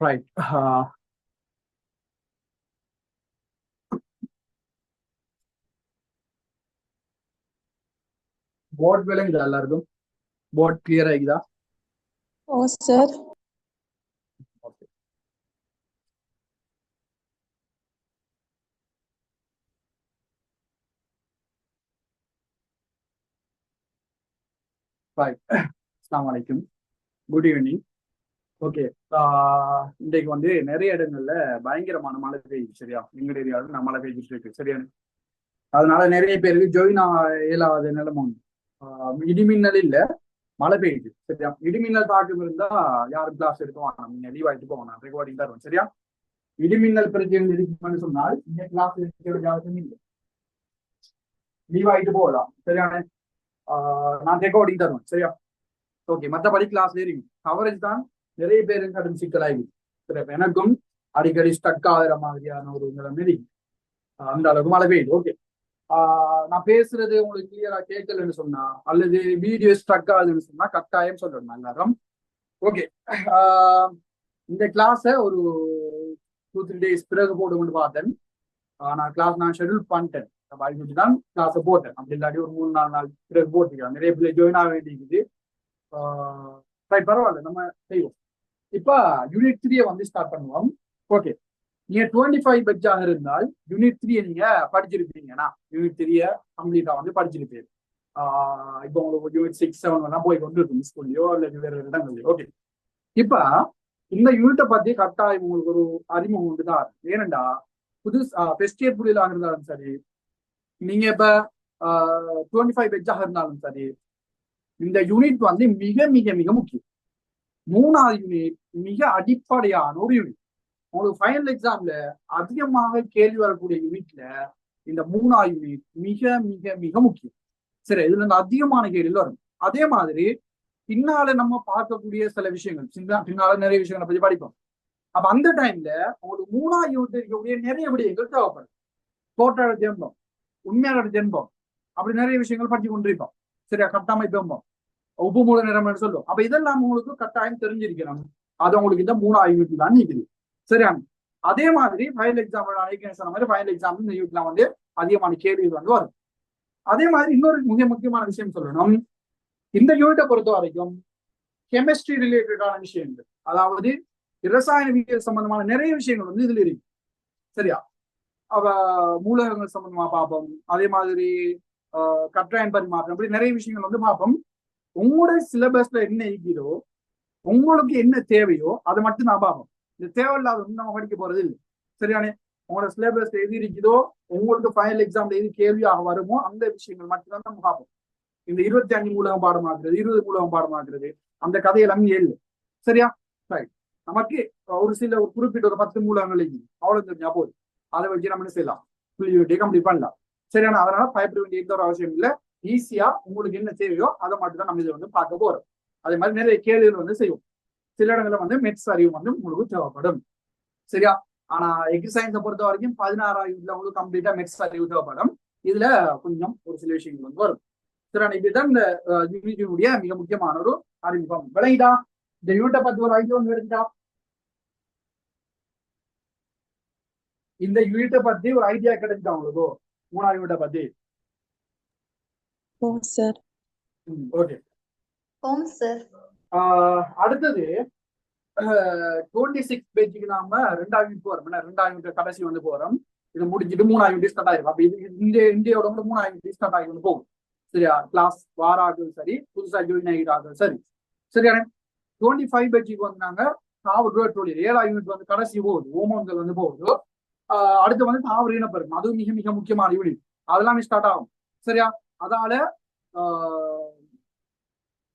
Right. Board விளங்குதா எல்லாருக்கும்? Board clear ஆகிதா? ஓ சார். ஓகே. ரைட். அஸ்ஸலாமு அலைக்கும். Good evening. ஓகே. இன்றைக்கு வந்து நிறைய இடங்கள்ல பயங்கரமான மழை பெய்யுது. சரியா? எங்க ஏரியாவில் மழை பெய்ஞ்சிட்டு இருக்கு. சரியா? அதனால நிறைய பேருக்கு ஜாயின் இயலாத நிலைமை உண்டு. இடிமின்னல் இல்ல, மழை பெய்யுது. சரியா? இடிமின்னல் தாக்கம் இருந்தா யாரும் கிளாஸ் எடுத்துவாங்க, நீங்க லீவ் ஆகிட்டு போவாங்க, ரெக்கார்டிங் தருவோம். சரியா? இடிமின்னல் பிரச்சனை இருக்குன்னு சொன்னால் இந்த கிளாஸ் எடுக்க வேண்டிய அவசியம் இல்லை, லீவ் ஆகிட்டு போகலாம். சரியான? நான் ரெக்கார்டிங் தருவேன். சரியா? ஓகே. மற்றபடி கிளாஸ்ல இருக்கும் கவரேஜ் தான் நிறைய பேருக்கு கடும் சிக்கலாகி எனக்கும் அடிக்கடி ஸ்டக் ஆகிற மாதிரியான ஒரு நிலைமை இருக்கு. அந்த அளவுக்கு மழை பெய்யுது. ஓகே. நான் பேசுறது உங்களுக்கு கிளியரா கேட்கலன்னு சொன்னா அல்லது வீடியோ ஸ்ட்ரக் ஆகுதுன்னு சொன்னா கட்டாயம் சொல்லணும் எல்லாரும். ஓகே. இந்த கிளாஸ ஒரு 2-3 days பிறகு போடுவோம்னு பார்த்தேன். நான் ஷெடியூல் பண்ணிட்டேன். தான் கிளாஸை போட்டேன். அப்படி இல்லாட்டி ஒரு 3-4 நாள் பிறகு போட்டுக்கலாம். நிறைய பிள்ளை ஜாயின் ஆக வேண்டியிருக்குது. பரவாயில்ல, நம்ம செய்வோம். இப்ப யூனிட் 3 வந்து ஸ்டார்ட் பண்ணுவோம். ஓகே. நீங்க 25 பெட்ஜாக இருந்தால் யூனிட் 3 நீங்க படிச்சிருப்பீங்கன்னா யூனிட் 3 கம்ப்ளீட்டா வந்து படிச்சிருப்பீங்க. இப்போ உங்களுக்கு யூனிட் 6-7 எல்லாம் போய் கொண்டு இருக்கும் ஸ்கூல்லையோ அல்லது வேற இடங்கள்லயோ. ஓகே. இப்ப இந்த யூனிட்டை பத்தி கட்டாயம் உங்களுக்கு ஒரு அறிமுகம் உண்டுதான். ஏனண்டா ஃபர்ஸ்ட் இயர் புள்ளியிலாக இருந்தாலும் சரி, நீங்க இப்ப 25 பெட்ஜாக இருந்தாலும் சரி, இந்த யூனிட் வந்து மிக மிக மிக முக்கியம். 3வது யூனிட் மிக அடிப்படையான ஒரு யூனிட். உங்களுக்கு ஃபைனல் எக்ஸாம்ல அதிகமாக கேள்வி வரக்கூடிய யூனிட்ல இந்த 3வது யூனிட் மிக மிக மிக முக்கியம். சரி, இதுல இருந்து அதிகமான கேள்வி வரும். அதே மாதிரி பின்னால நம்ம பார்க்கக்கூடிய சில விஷயங்கள், பின்னால நிறைய விஷயங்களை பத்தி படிப்போம். அப்ப அந்த டைம்ல உங்களுக்கு 3வது யூனிட் இருக்கக்கூடிய நிறைய விடயங்கள் தேவைப்படும். தோற்ற ஜென்பம், உண்மையான ஜென்பம், அப்படி நிறைய விஷயங்கள் படிச்சு கொண்டிருப்போம். சரியா? கட்டமைப்பு ஜென்பம், உப்பு மூல நிறம் சொல்லும். அப்ப இதெல்லாம் உங்களுக்கு கட்டாயம் தெரிஞ்சிருக்கணும். அது உங்களுக்கு இந்த 3வது யூனிட் தான் நிக்குது. சரியா? அதே மாதிரி ஃபைனல் எக்ஸாம் சொன்ன மாதிரி ஃபைனல் எக்ஸாம் இந்த யூனிட்ல வந்து அதிகமான கேள்விகள் வந்து வரும். அதே மாதிரி இன்னொரு மிக முக்கியமான விஷயம் சொல்லணும். இந்த யூனிட்டை பொறுத்த வரைக்கும் கெமிஸ்ட்ரி ரிலேட்டடான விஷயங்கள், அதாவது இரசாயனவியல் சம்பந்தமான நிறைய விஷயங்கள் வந்து இதுல இருக்கு. சரியா? அவ மூலகங்கள் சம்பந்தமா பார்ப்போம். அதே மாதிரி கற்றாயன் பரிமாற்றம், அப்படி நிறைய விஷயங்கள் வந்து பார்ப்போம். உங்களோட சிலபஸ்ல என்ன இருக்கிறதோ, உங்களுக்கு என்ன தேவையோ அதை மட்டும் நான் பார்ப்போம். இந்த தேவையில்லாத வந்து நம்ம படிக்க போறது இல்லை. சரியானே? உங்களோட சிலபஸ் எது இருக்குதோ, உங்களுக்கு ஃபைனல் எக்ஸாம்ல எது கேள்வியாக வருமோ அந்த விஷயங்கள் மட்டும்தான் நம்ம பார்ப்போம். இந்த 25 மூலகம் பாடமாக்குறது, 20 மூலகம் பாடமாக்குறது, அந்த கதையெல்லாம் இல்லை. சரியா? ரைட். நமக்கு ஒரு சில ஒரு குறிப்பிட்ட ஒரு 10 மூலகங்கள் இருக்குது, அவ்வளவு தெரிஞ்சா போதும். அதை வச்சு நம்ம என்ன செய்யலாம், கம்ப்ளீட் பண்ணலாம். சரியான? அதனால பயப்பட வேண்டிய எந்த ஒரு அவசியம் இல்லை. ஈஸியா உங்களுக்கு என்ன தேவையோ அதை மட்டும் தான் நம்ம இதை வந்து பார்க்க போறோம். அதே மாதிரி நிறைய கேள்விகள் வந்து செய்வோம். சில இடங்கள்ல வந்து மெட்ஸ் அறிவு வந்து உங்களுக்கு தேவைப்படும். சரியா? ஆனா எக்ஸ் சயின்ஸை பொறுத்த வரைக்கும் 16வது யூனிட்ல உங்களுக்கு கம்ப்ளீட்டா மெட்ஸ் அறிவு தேவைப்படும். இதுல கொஞ்சம் ஒரு சில விஷயங்கள் வந்து வரும். சரியான? இதுதான் இந்த யூனிட்டினுடைய மிக முக்கியமான ஒரு அறிமுகம். விளங்கிட்டா? இந்த யூனிட்டை பத்தி ஒரு ஐடியா ஒன்று எடுத்துட்டா, இந்த யூனிட்டை பத்தி ஒரு ஐடியா கிடைச்சிட்டா உங்களுக்கு 3வது யூனிட்டை பத்தி? ஓ சார். ஓகே. அடுத்தது 26 பேஜுக்கு நாம 2வது யூனிட் போறோம். 2வது யூனிட் கடைசி வந்து போறோம். இது முடிஞ்சிட்டு 3வது யூனிட் ஸ்டார்ட் ஆயிரும். அப்ப இது இந்தியோட 3வது யூனிட் ஸ்டார்ட் ஆகி வந்து போகும். சரியா? கிளாஸ் வாராகும் சரி, புதுசா ஜாயின் ஆகிறார்கள் சரி. சரியான? 25 பேஜுக்கு வந்து நாங்க தாவர 7வது யூனிட் வந்து கடைசி போகுது, ஹோமோன்கள் வந்து போகுது. அடுத்து வந்து தாவர இனப்பெருக்கம், அதுவும் மிக மிக முக்கியமான யூனிட். அதெல்லாம் ஸ்டார்ட் ஆகும். சரியா? அதனால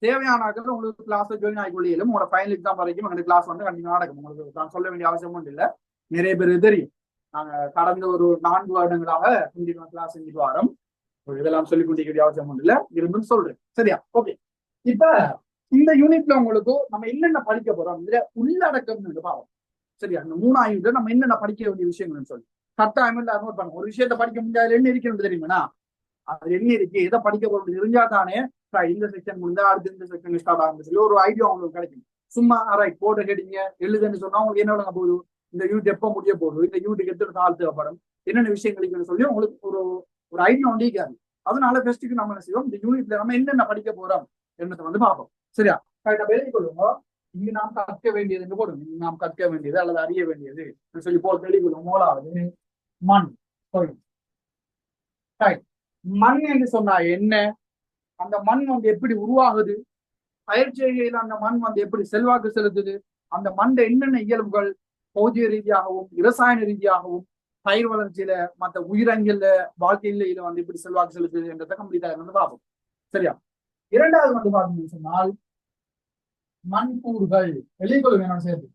தேவையானாக்கள் உங்களுக்கு கிளாஸ் ஜாயின் ஆகிக்கொள்ளியும் உங்களோட ஃபைனல் எக்ஸாம் வரைக்கும் எங்களுக்கு கிளாஸ் வந்து கண்டிப்பா நடக்கும். உங்களுக்கு நான் சொல்ல வேண்டிய அவசியம் ஒன்றும் இல்லை, நிறைய பேர் தெரியும். நாங்க கடந்த ஒரு 4 வருடங்களாக கிளாஸ் செஞ்சுட்டு வரோம். இதெல்லாம் சொல்லிக் கொண்டிருக்க அவசியம் ஒன்றும் இல்லை, இருந்துன்னு சொல்றேன். சரியா? ஓகே. இப்ப இந்த யூனிட்ல உங்களுக்கு நம்ம என்னென்ன படிக்க போறோம், இதுல உள்ளடக்கம் பாவம். சரியா? இந்த 3வது யூனிட்ல நம்ம என்னென்ன படிக்க வேண்டிய விஷயங்கள்னு சொல்லி கட்டாயம் நோட் பண்ணுங்க. ஒரு விஷயத்த படிக்க முடியாது என்ன இருக்கணும் தெரியுமா, அது என்ன இருக்கு, எதை படிக்க போறது தெரிஞ்சா தானே இந்த செக்ஷன் முடிஞ்சா அடுத்து இந்த செக்ஷன் ஸ்டார்ட் ஆகும் சொல்லி ஒரு ஐடியா உங்களுக்கு கிடைக்கும். சும்மா ரைட் போட்டு கேட்டீங்க எழுதுன்னு சொன்னா உங்களுக்கு என்ன விளங்க போகுது, இந்த யூனிட் எப்போ முடிய போகுது, இந்த யூனிட்டுக்கு எத்தனை நாள் தேவைப்படும், என்னென்ன விஷயங்களுக்கு சொல்லி உங்களுக்கு ஒரு ஒரு ஐடியா ஒண்டிக்காது. அதனால ஃபர்ஸ்ட்டுக்கு நம்ம என்ன செய்வோம், இந்த யூனிட்ல நம்ம என்னென்ன படிக்க போறோம் என்னத்தை வந்து பார்ப்போம். சரியா? கரெக்டா எழுதி கொள்ளுங்க. இங்கு நாம் கற்க வேண்டியது என்று போடும், இங்கு நாம் கற்க வேண்டியது அல்லது அறிய வேண்டியது சொல்லி போட்டு எழுதி கொள்ளும். மூலாவது மண். மண் என்று சொன்னா என்ன, அந்த மண் வந்து எப்படி உருவாகுது, பயிர் செய்கையில் அந்த மண் வந்து எப்படி செல்வாக்கு செலுத்துது, அந்த மண்ட என்னென்ன இயல்புகள் பௌதிக ரீதியாகவும் இரசாயன ரீதியாகவும் பயிர் வளர்ச்சியில மற்ற உயிரங்கில வாழ்க்கையில வந்து எப்படி செல்வாக்கு செலுத்துது என்றதை கம்ப்ளீட்டா வந்து பார்ப்போம். சரியா? இரண்டாவது வந்து பார்த்தீங்கன்னு சொன்னால் மண்கூறுகள். எழுதிக்கொள்ளுங்க நான் சேர்த்து.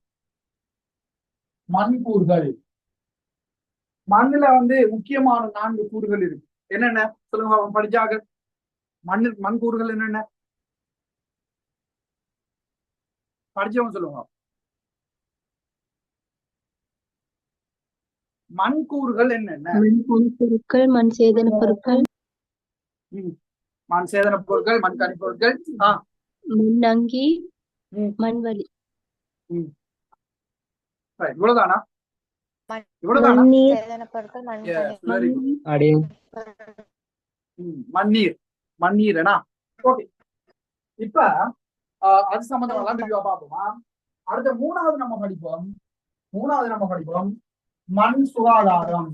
மண்கூறுகள். மண்ணுல வந்து முக்கியமான 4 கூறுகள் இருக்கு. என்னென்ன சொல்லுங்க படிச்சாக. மண்கூறுகள் என்னென்ன படிச்சவங்க சொல்லுங்க. மண்கூறுகள் என்னென்ன? பொருட்கள், மண் சேதன பொருட்கள், மண் சேதன பொருட்கள், மண் கனி பொருட்கள், மண்ணங்கி, மண்வலி. இவ்வளவுதானா? இவ்வளவுதானா? மண்ணீர். மண்ணீர் என்ன? ஓகே. இப்ப அது சம்பந்தமா ரிவ்யூவா பார்ப்போமா? அடுத்த மூணாவது நம்ம படிப்போம் மண் சுகாதாரம்.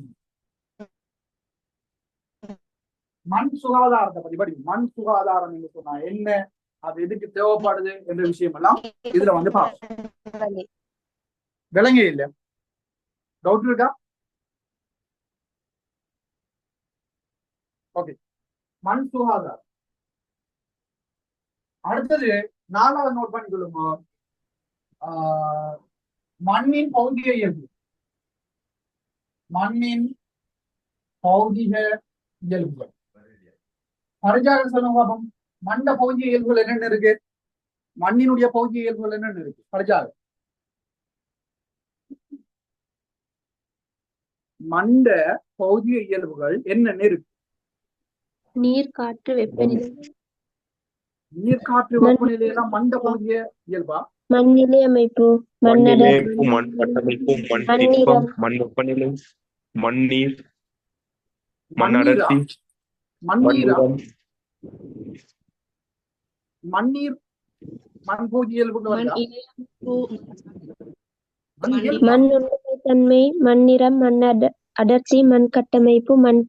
மண் சுகாதாரத்தை பத்தி படிக்கும். மண் சுகாதாரம் என்று சொன்னா என்ன, அது எதுக்கு தேவைப்படுது என்ற விஷயம் எல்லாம் இதுல வந்து பார்ப்போம். விளங்க இல்ல? டவுட் இருக்கா? ஓகே. மண் சுகாதாரம். அடுத்தது 4வது நோட் பண்ணிக்கொள்ளுங்க. மண்ணின் பௌதிக இயல்பு. மண்ணின் பௌதிக இயல்புகள். பரிஜாக சொல்லுங்க பாப்போம். மண்ட பௌதிக இயல்புகள் என்னென்ன இருக்கு, மண்ணினுடைய பௌதிக இயல்புகள் என்னென்ன இருக்கு பரிஜாக. மண்ட பௌதிக இயல்புகள் என்னென்ன இருக்கு? நீர், காற்று, வெப்பநிலை. நீர், காற்று, வெப்பநிலை எல்லாம் மண்ட பௌதிக இயல்பா? மண்ணிலை அமைப்பு, மண்ணமைப்பு, மண் கட்டமைப்பு, மண் திட்பம், மண் வெப்பநிலை, மண்ணீர், மண் அடர்த்தி, மண்ணீர், மண் பௌதிக இயல்புகள். மண் தன்மை, மண் நிறம், மண் அடர்த்தி, மண் கட்டமைப்பு, மண்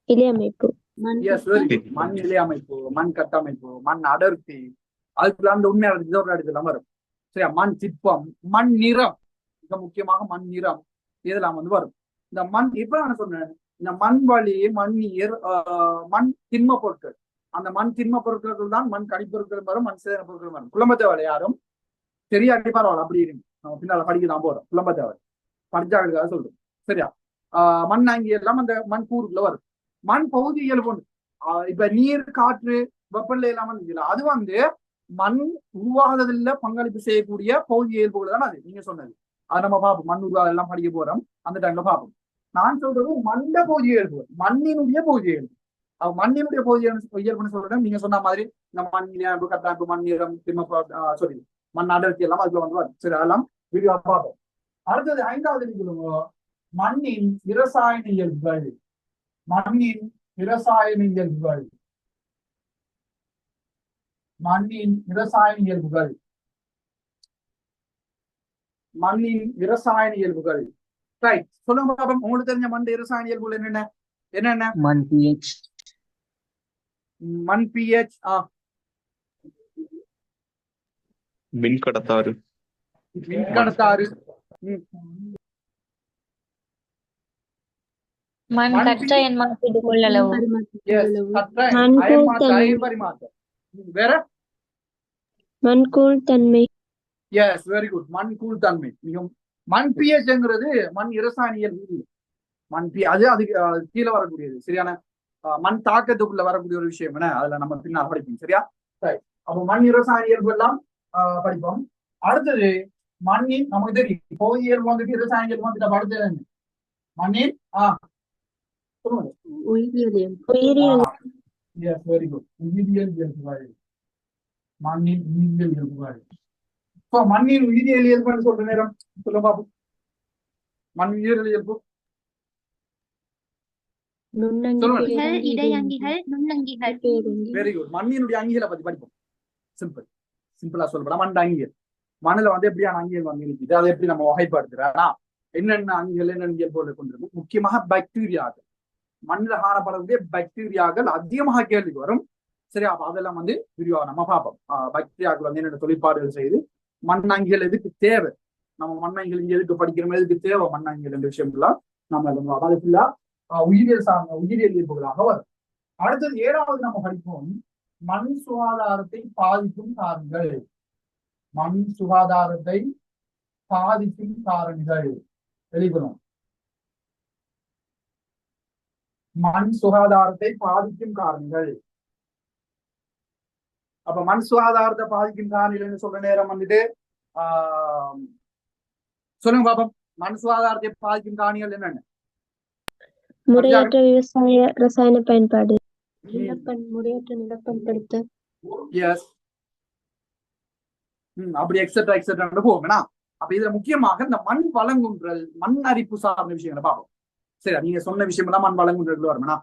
இலை அமைப்பு. மண் இலை அமைப்பு, மண் கட்டமைப்பு, மண் அடர்த்தி, அதுக்குள்ள அந்த உண்மையான வரும். சரியா? மண் சிற்பம், மண் நிறம், மிக முக்கியமாக மண் நிறம் இதெல்லாம் வந்து வரும். இந்த மண் இப்ப நான் சொன்னேன், இந்த மண் வழி, மண் நீர், மண் திண்ம பொருட்கள், அந்த மண் திண்ம பொருட்கள் தான் மண் கனிப்பொருட்கள் வரும், மண் சேதன பொருட்கள் வரும். குழம்பத்தேவலை யாரும் தெரியாட்டி பரவாயில்ல, அப்படி இருக்கு, நம்ம பின்னால படிக்கதான் போறோம். குழம்பத்தேவலை படிச்சாங்களுக்காக சொல்றோம். சரியா? மண் அங்கி எல்லாம் அந்த மண் கூறுக்குள்ள வரும். மண் பகுதி இயல்பு. இப்ப நீர், காற்று, வெப்பநிலை எல்லாம் வந்து அது வந்து மண் உருவாகுறதுல பங்களிப்பு செய்யக்கூடிய பகுதி இயல்புகள் தான் அது நீங்க சொன்னது. அதை நம்ம பார்ப்போம். மண் உருவாக எல்லாம் படிக்க போறோம், அந்த டைம்ல பார்ப்போம். நான் சொல்றது மண்ட பகுதி இயல்புகள், மண்ணினுடைய பகுதி இயல்பு. மண்ணினுடைய பகுதி இயல்புன்னு சொல்றேன். நீங்க சொன்ன மாதிரி இந்த மண் கட்டாப்பு, மண் நிறம், சொல்லி மண் அடர்த்தி எல்லாம் அதுல வந்து வரும். சரி, அதெல்லாம் வீடியோ பார்ப்போம். அடுத்தது 5வது மண்ணின் இரசாயன இயல்புகள். மண்ணின் இரசாயன இயல்புகள். மண்ணின் இரசாயன இயல்புகள். மண்ணின் இரசாயன இயல்புகள். ரைட், சொல்லுங்க பாப்போம். உங்களுக்கு தெரிஞ்ச மண் இரசாயன இயல்புகள் என்னென்ன? என்னென்ன? மண் pH. மண் pH. மின்கடத்தாறு. மின்கடத்தாறு. மண் கற்ற எண்மாற்றீடு கொள்ளளவு. பரிமாற்றம். வேற? மண் கூழ் தன்மை. Yes, very good. மண் கூழ் தன்மை. மண் pHங்கிறது மண் இரசாயன இயல்பு. மண் அது அதுக்கு கீழே வரக்கூடியது. சரியான மண் தாக்கத்துக்குள்ள வரக்கூடிய ஒரு விஷயம் என்ன, அதுல நம்ம பின்னால் படிப்போம். சரியா? அப்போ மண் இரசாயன இயல்பு எல்லாம் படிப்போம். அடுத்தது மண்ணின், நமக்கு தெரியும் பகுதி இயல்பு வந்துட்டு இரசாயன இயல்பு வந்துட்டு அடுத்தது மண்ணின் உயிரியல். Very good. உயிரியல் இயல்புகள். மண்ணின் உயிரியல் இயல்புகள். மண்ணின் உயிரியல் இயல்புன்னு சொல்ற நேரம் சொல்ல பாப்போம். மண் உயிரியல் இயல்பு நுண்ணங்கிகள், இடையங்கிகள், நுண்ணங்கிகள். Very good. மண்ணினுடைய அங்கிகளை பத்தி படிப்போம். சிம்பிளா சொல்லப்படா மண் அங்கியல். மண்ணுல வந்து எப்படியான அங்கியல் வந்து இருக்குது, அதை எப்படி நம்ம வகைப்படுத்துறா, என்னென்ன அங்கியல் என்னென்ன போல கொண்டிருக்கும். முக்கியமாக பாக்டீரியாக்கள், மண்ணில் காணப்படக்கூடிய பாக்டீரியாக்கள் அதிகமாக கேள்விக்கு வரும். சரியா? அதெல்லாம் வந்து விரிவாக நம்ம பார்ப்போம். பாக்டீரியாக்கள் வந்து என்னென்ன தொழிற்பாடுகள் செய்து, மண்ணங்கிகள் எதுக்கு தேவை, நம்ம மண்ணங்கிகள் இங்க எதுக்கு படிக்கிறோம், எதுக்கு தேவை மண்ணங்கிகள் என்ற விஷயம்லாம் நம்ம அது ஃபுல்லா உயிரியல் சார்ந்த உயிரியல் இயல்புகளாக வரும். அடுத்தது 7வது நம்ம படிப்போம் மண் சுகாதாரத்தை பாதிக்கும் காரணிகள். மண் சுகாதாரத்தை பாதிக்கும் காரணிகள் வெளிக்கணும். மண் சுகாதாரத்தை பாதிக்கும் காரணிகள். அப்ப மண் சுகாதாரத்தை பாதிக்கும் காரணிகள்னு சொல்ற நேரம் வந்துட்டு சொல்லுங்க பாப்போம். மண் சுகாதாரத்தை பாதிக்கும் காரணிகள் என்னென்ன? முறையற்ற விவசாய ரசாயன பயன்பாடு, முறையற்ற நிலப்பண்படுத்தல். எஸ். அப்படி எக்ஸெட்ரா எக்ஸெட்ரா போகுங்கண்ணா. அப்ப இதுல முக்கியமாக இந்த மண் வழங்குன்றல், மண் அரிப்பு சார்ந்த விஷயங்களை பார்ப்போம். சரி, நீங்க சொன்ன விஷயம் தான் மண் வழங்குன்றல் வரும்னா.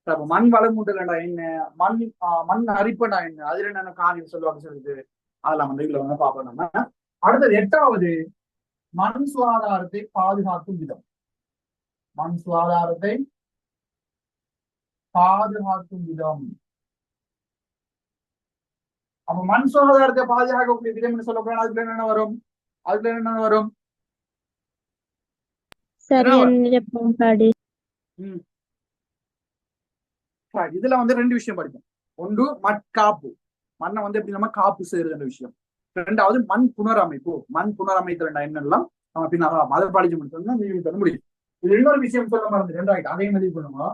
அப்ப மண் வழங்குன்றல் என்ன, மண் அரிப்புனா என்ன, அதுல என்னென்ன காரியம் சொல்லுவாங்க சொல்லுது, அதெல்லாம் வந்து இதுல வந்து பார்ப்போம் நம்ம. அடுத்தது 8வது மண் சுகாதாரத்தை பாதுகாக்கும் விதம். மண் சுகாதாரத்தை பாதுகாக்கும் விதம். அப்ப மண் சுகாதாரத்தை பாதுகாக்கக்கூடிய விதம் சொல்லக்கூடாது. அதுல என்னென்ன வரும், அதுல என்ன வரும்? சரியான நிலப்பண்பாடு. இதுல வந்து 2 விஷயம் படிக்கும். ஒன்று மட்காப்பு, மண்ணை வந்து எப்படி நம்ம காப்பு செய்யறது விஷயம். 2வது மண் புனரமைப்பு. மண் புனரமைத்தல் என்னெல்லாம் நம்ம பின்னால அதை படிச்சு முடிச்சோம்னா முடியும். இது இன்னொரு விஷயம் சொல்ல மறந்து 2வது அதே மாதிரி பண்ணுங்க.